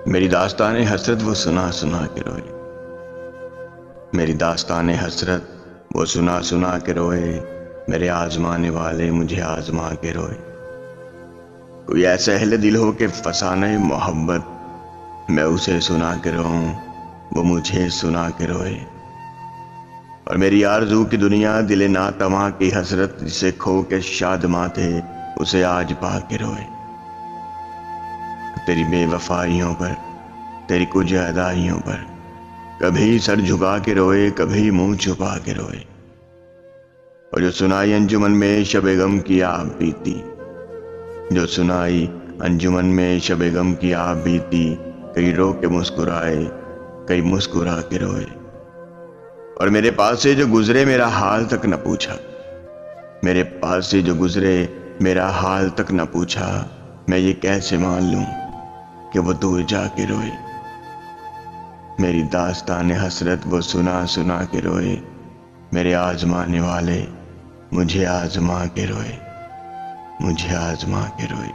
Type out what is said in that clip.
मेरी दास्तान हसरत वो सुना सुना के रोए। मेरी दास्तान हसरत वो सुना सुना के रोए। मेरे आजमाने वाले मुझे आजमा के रोए। कोई ऐसा अहले दिल हो के फसाने मोहब्बत, मैं उसे सुना के रोऊं, वो मुझे सुना के रोए। और मेरी आरज़ू की दुनिया दिले नातमा की हसरत, जिसे खो के शादमा थे उसे आज पा के रोए। तेरी बेवफाइयों पर, तेरी कुछ अदाइयों पर कभी सर झुका के रोए, कभी मुंह छुपा के रोए। और जो सुनाई अंजुमन में शबे गम की आप बीती, जो सुनाई अंजुमन में शबे गम की आप बीती, कई रो के मुस्कुराए, कई मुस्कुरा के रोए। और मेरे पास से जो गुजरे मेरा हाल तक न पूछा, मेरे पास से जो गुजरे मेरा हाल तक न पूछा, मैं ये कैसे मान लूं कि वो दूर जाके रोए। मेरी दास्तान हसरत वो सुना सुना के रोए। मेरे आजमाने वाले मुझे आजमा के रोए, मुझे आजमा के रोए।